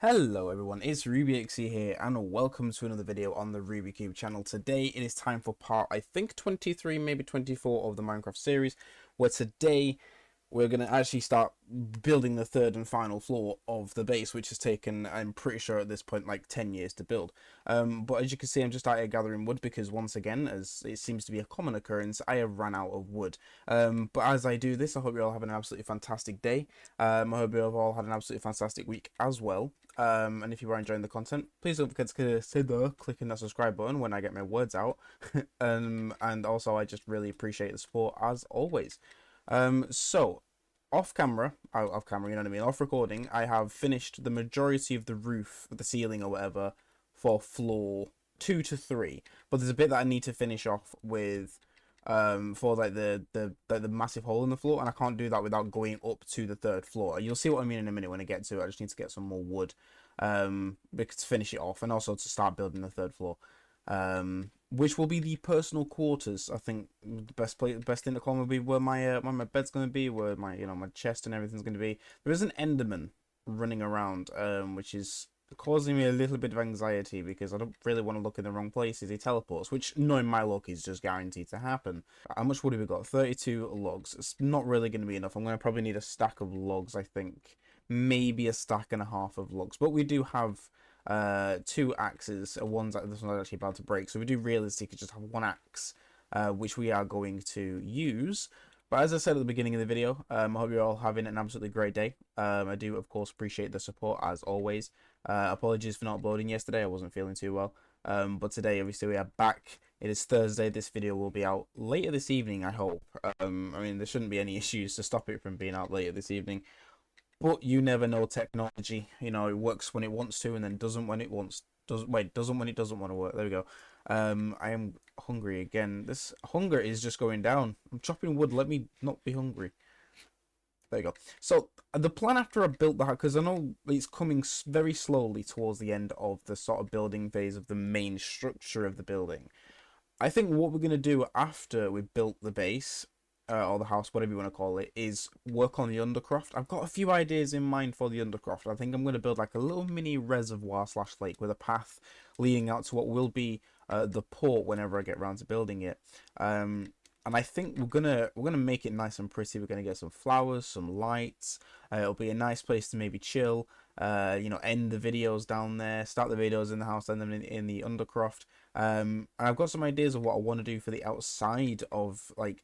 Hello everyone, it's RubyXE here and welcome to another video on the RubyCube channel. Today it is time for part, I think 23, maybe 24 of the Minecraft series, where today we're going to actually start building the third and final floor of the base, which has taken, I'm pretty sure at this point, like 10 years to build. But as you can see, I'm just out here gathering wood because once again, as it seems to be a common occurrence, I have ran out of wood. But as I do this, I hope you're all having an absolutely fantastic day. I hope you've all had an absolutely fantastic week as well. And if you are enjoying the content, please don't forget to consider clicking that subscribe button when I get my words out. And also, I just really appreciate the support as always. So off camera, you know what I mean, off recording, I have finished the majority of the roof, the ceiling or whatever, for floor 2 to 3. But there's a bit that I need to finish off with for like the massive hole in the floor, and I can't do that without going up to the third floor. You'll see what I mean in a minute when I get to it. I just need to get some more wood because to finish it off, and also to start building the third floor, which will be the personal quarters. I think the best thing to call will be where my bed's going to be, where my chest and everything's going to be. There is an Enderman running around, which is causing me a little bit of anxiety because I don't really want to look in the wrong places. He teleports, which knowing my luck is just guaranteed to happen. How much wood have we got? 32 logs. It's not really going to be enough. I'm going to probably need a stack of logs, I think. Maybe a stack and a half of logs. But we do have 2 axes. This one's actually about to break. So we do realistically just have 1 axe, which we are going to use. But as I said at the beginning of the video, I hope you're all having an absolutely great day. I do, of course, appreciate the support, as always. Apologies for not uploading yesterday. I wasn't feeling too well. But today, obviously, we are back. It is Thursday. This video will be out later this evening, I hope. I mean, there shouldn't be any issues to stop it from being out later this evening. But you never know technology. You know, it works when it wants to and then doesn't when it wants. Doesn't when it doesn't want to work. There we go. I am hungry again. This hunger is just going down. I'm chopping wood. Let me not be hungry. There you go. So the plan after I built that, because I know it's coming very slowly towards the end of the sort of building phase of the main structure of the building. I think what we're going to do after we've built the base, or the house, whatever you want to call it, is work on the undercroft. I've got a few ideas in mind for the undercroft. I think I'm going to build like a little mini reservoir slash lake with a path leading out to what will be the port whenever I get around to building it. And I think we're gonna make it nice and pretty. We're gonna get some flowers, some lights. It'll be a nice place to maybe chill. End the videos down there, start the videos in the house, end them in the undercroft. And I've got some ideas of what I want to do for the outside of like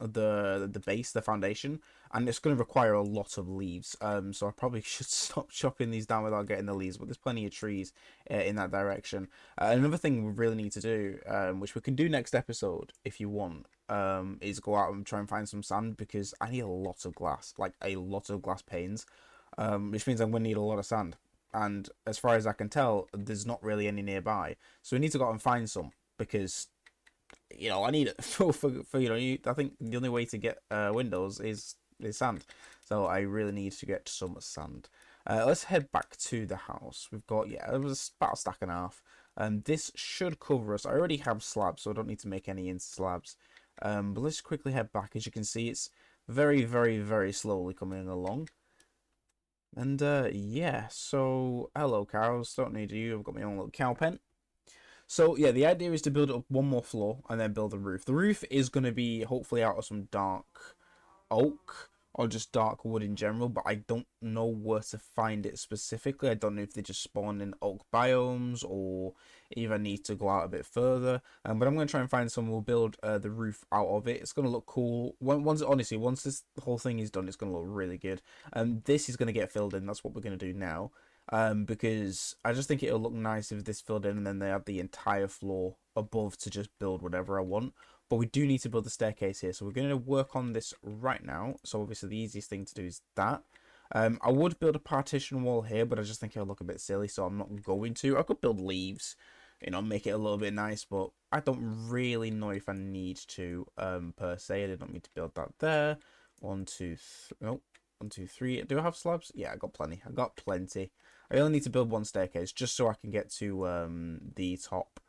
the base, the foundation, and it's going to require a lot of leaves. So I probably should stop chopping these down without getting the leaves, but there's plenty of trees in that direction. Another thing we really need to do, which we can do next episode if you want, is go out and try and find some sand, because I need a lot of glass, like a lot of glass panes, which means I'm going to need a lot of sand. And as far as I can tell, there's not really any nearby, so we need to go out and find some, because I need it for I think the only way to get windows is sand, so I really need to get some sand. Let's head back to the house. We've got, it was about a stack and a half, and this should cover us. I already have slabs, so I don't need to make any into slabs. But let's quickly head back. As you can see, it's very, very, very slowly coming along. And yeah, so hello cows, don't need you. I've got my own little cow pen. So yeah, the idea is to build up one more floor and then build a roof. The roof is going to be hopefully out of some dark oak or just dark wood in general, but I don't know where to find it specifically. I don't know if they just spawn in oak biomes or if I need to go out a bit further. But I'm going to try and find some. We'll build the roof out of it. It's going to look cool. Once this whole thing is done, it's going to look really good. This is going to get filled in. That's what we're going to do now. Because I just think it'll look nice if this filled in and then they have the entire floor above to just build whatever I want. But we do need to build the staircase here, so we're going to work on this right now. So obviously the easiest thing to do is that. I would build a partition wall here, but I just think it'll look a bit silly, so I'm not going to. I could build leaves, make it a little bit nice, but I don't really know if I need to, per se. I don't need to build that there. 1, 2, 3. Oh. 1, 2, 3. Do I have slabs? Yeah, I got plenty. I got plenty. I only need to build 1 staircase just so I can get to the top,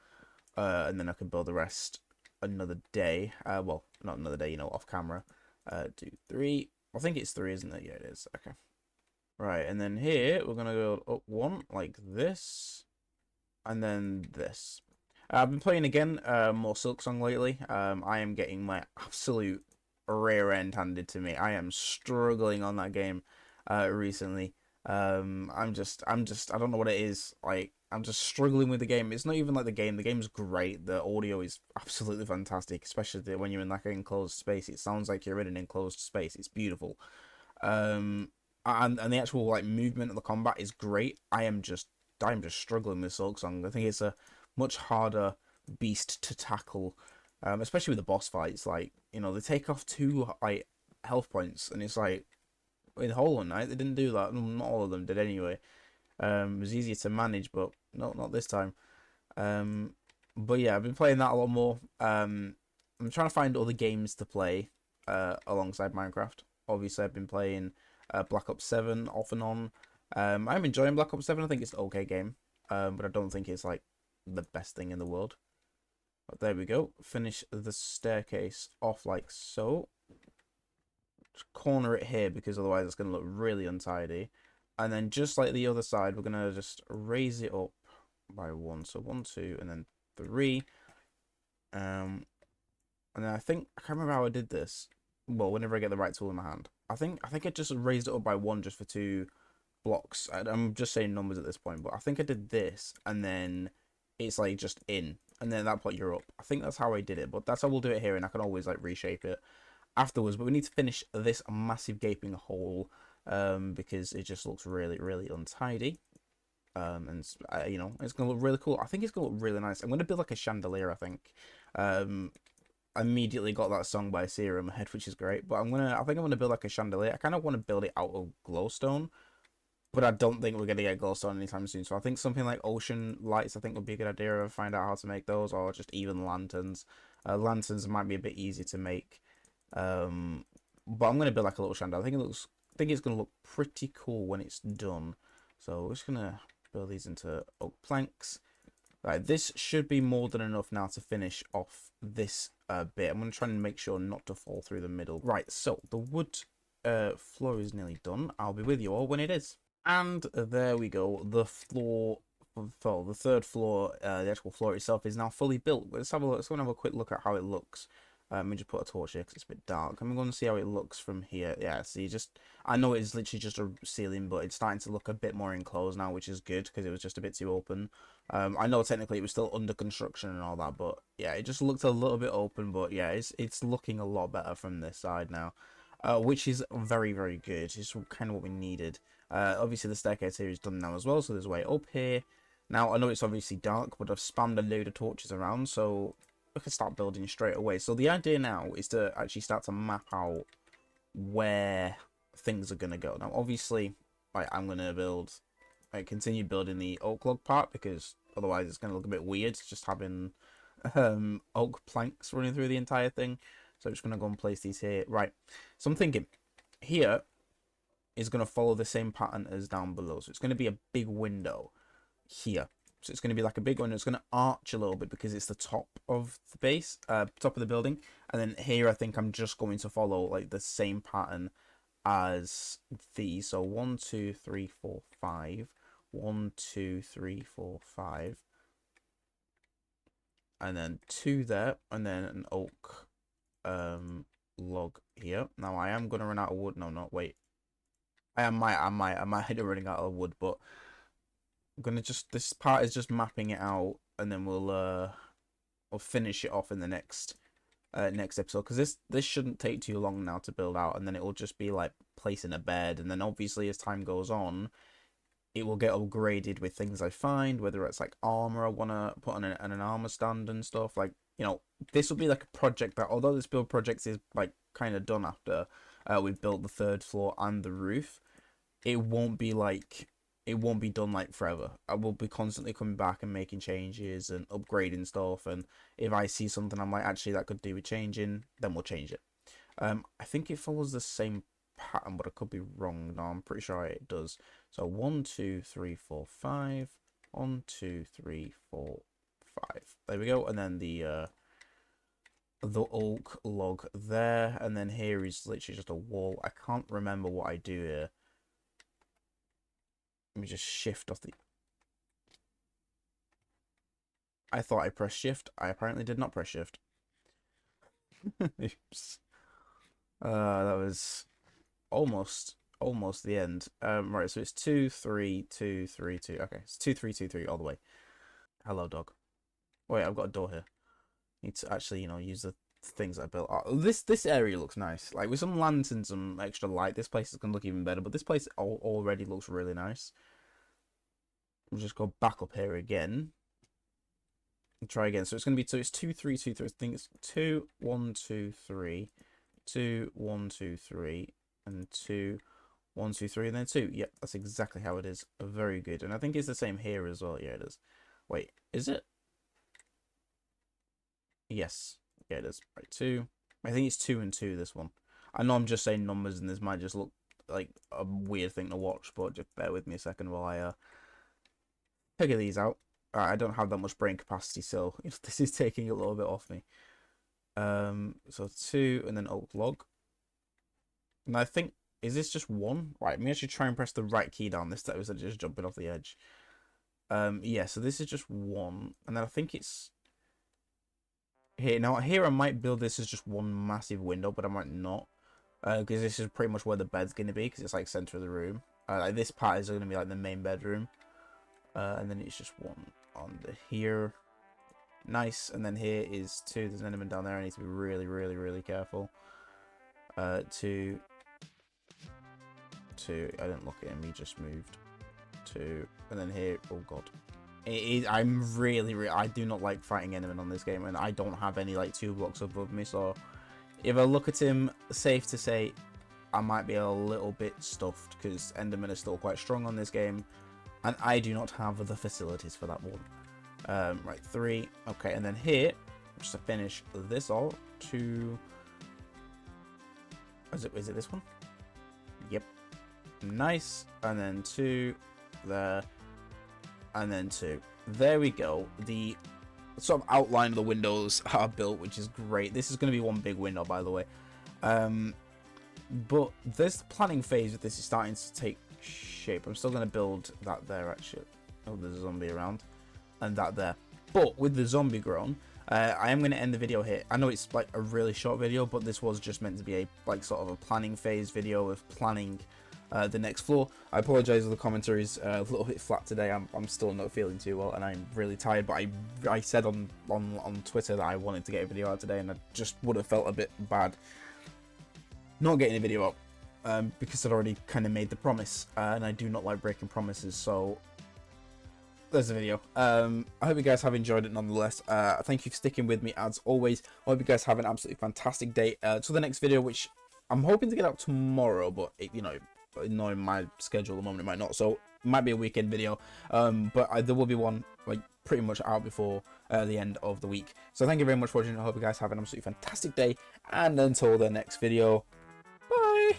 and then I can build the rest another day. Well, not another day, off camera. 2, 3. I think it's 3, isn't it? Yeah, it is. Okay. Right, and then here we're gonna go up one like this, and then this. I've been playing again more Silksong lately. I am getting my absolute rear end handed to me. I am struggling on that game recently. I don't know what it is. Like, I'm just struggling with the game. It's not even like the game. The game's great. The audio is absolutely fantastic, especially when you're in like an enclosed space. It sounds like you're in an enclosed space. It's beautiful. Um, and the actual like movement of the combat is great. I'm just struggling with Silksong. I think it's a much harder beast to tackle, especially with the boss fights. Like, they take off two like health points, and it's like in Hollow Knight they didn't do that. Not all of them did anyway. It was easier to manage, but not this time. Um, but yeah, I've been playing that a lot more. I'm trying to find other games to play alongside Minecraft. Obviously, I've been playing Black Ops 7 off and on. I'm enjoying Black Ops 7. I think it's an okay game, but I don't think it's like the best thing in the world. But there we go. Finish the staircase off like so. Just corner it here because otherwise it's going to look really untidy. And then just like the other side, we're going to just raise it up by one. So 1, 2, and then 3. And then I can't remember how I did this. Well, whenever I get the right tool in my hand, I think I just raised it up by one just for 2 blocks. I'm just saying numbers at this point, but I think I did this, and then it's like just in, and then at that point you're up. I think that's how I did it, but that's how we'll do it here, and I can always like reshape it afterwards. But we need to finish this massive gaping hole, because it just looks really, really untidy. And it's gonna look really cool. I think it's gonna look really nice. I'm gonna build like a chandelier. I think. I immediately got that song by Sierra in my head, which is great. But I think I'm gonna build like a chandelier. I kind of want to build it out of glowstone, but I don't think we're gonna get glowstone anytime soon. So I think something like ocean lights, I think would be a good idea. If I find out how to make those, or just even lanterns. Lanterns might be a bit easy to make. But I'm gonna build like a little chandelier. I think it's gonna look pretty cool when it's done. So we're just gonna build these into oak planks. Right, this should be more than enough now to finish off this bit. I'm going to try and make sure not to fall through the middle. Right, so the wood floor is nearly done. I'll be with you all when it is. And there we go. The floor, well, the third floor, the actual floor itself is now fully built. Let's have a look. Let's go and have a quick look at how it looks. Let me just put a torch here because it's a bit dark. I'm going to see how it looks from here. Yeah, see, I know it's literally just a ceiling, but it's starting to look a bit more enclosed now, which is good because it was just a bit too open. I know technically it was still under construction and all that, but yeah, it just looked a little bit open. But yeah, it's looking a lot better from this side now, which is very, very good. It's kind of what we needed. Obviously the staircase here is done now as well, so there's a way up here. Now I know it's obviously dark, but I've spammed a load of torches around, so we can start building straight away. So the idea now is to actually start to map out where things are gonna go. Now obviously, I'm gonna continue building the oak log part because otherwise it's gonna look a bit weird just having oak planks running through the entire thing. So I'm just gonna go and place these here. Right. So I'm thinking here is gonna follow the same pattern as down below. So it's gonna be a big window here. So it's going to be like a big one. It's going to arch a little bit because it's the top of the base, top of the building. And then here, I think I'm just going to follow like the same pattern as these. So 1, 2, 3, 4, 5. 1, 2, 3, 4, 5. And then 2 there, and then an oak log here. Now I am going to run out of wood. No, no, wait. I might be running out of wood, but I'm gonna this part is just mapping it out, and then we'll finish it off in the next episode because this shouldn't take too long now to build out, and then it will just be like placing a bed, and then obviously as time goes on, it will get upgraded with things I find, whether it's like armor I want to put on an armor stand and stuff. Like, this will be like a project that, although this build project is like kind of done after we've built the 3rd floor and the roof, it won't be done like forever. I will be constantly coming back and making changes and upgrading stuff, and if I see something I'm like, actually that could do with changing, then we'll change it. I think it follows the same pattern, but I could be wrong. No, I'm pretty sure it does. So 1, 2, 3, 4, 5. 1, 2, 3, 4, 5. There we go. And then the oak log there, and then here is literally just a wall. I can't remember what I do here. Let me just shift off the... I thought I pressed shift. I apparently did not press shift. Oops. That was almost the end. Right, so it's 2 3 2 3 2. Okay, it's 2 3 2 3 all the way. Hello, dog. Wait, I've got a door here. Need to actually, use the things I built. Oh, this area looks nice. Like with some lanterns, some extra light, this place is gonna look even better. But this place already looks really nice. We'll just go back up here again. And try again. So it's gonna be it's 2 3 2 3. I think it's 2 1 2 3, 2 1 2 3, and 2 1 2 3, and then 2. Yep, that's exactly how it is. Very good. And I think it's the same here as well. Yeah, it is. Wait, is it? Yes. Yeah, it is. Right, 2. I think it's 2 and 2, this one. I know I'm just saying numbers, and this might just look like a weird thing to watch, but just bear with me a second while I figure these out. I don't have that much brain capacity, so this is taking a little bit off me. So 2, and then alt log. And I think, is this just 1? Right, let me actually try and press the right key down this time instead of just jumping off the edge. Yeah, so this is just 1, and then I think it's... Here, now here I might build this as just one massive window, but I might not, because this is pretty much where the bed's going to be, because it's like center of the room. Like this part is going to be like the main bedroom, and then it's just 1 on the here. Nice, and then here is 2. There's an enderman down there. I need to be really, really, really careful. 2, 2. I didn't look at him. He just moved. 2, and then here. Oh god. I'm really, I do not like fighting Enderman on this game, and I don't have any like 2 blocks above me, so if I look at him, safe to say I might be a little bit stuffed, because Enderman is still quite strong on this game, and I do not have the facilities for that one. Right, 3, okay, and then here, just to finish this all, 2, is it this one? Yep, nice, and then 2, there, and then 2. There we go. The sort of outline of the windows are built, which is great. This is going to be one big window, by the way. But this planning phase of this is starting to take shape. I'm still going to build that there, actually. Oh, there's a zombie around. And that there. But with the zombie grown, I am going to end the video here. I know it's like a really short video, but this was just meant to be a like sort of a planning phase video of planning the next floor. I apologize if the commentary's a little bit flat today. I'm still not feeling too well, and I'm really tired. But I said on Twitter that I wanted to get a video out today, and I just would have felt a bit bad not getting a video out because I'd already kind of made the promise, and I do not like breaking promises. So there's the video. I hope you guys have enjoyed it nonetheless. Thank you for sticking with me as always. I hope you guys have an absolutely fantastic day. To the next video, which I'm hoping to get out tomorrow, but knowing my schedule at the moment, it might not, so it might be a weekend video, but there will be one like pretty much out before the end of the week. So thank you very much for watching. I hope you guys have an absolutely fantastic day, and until the next video, bye.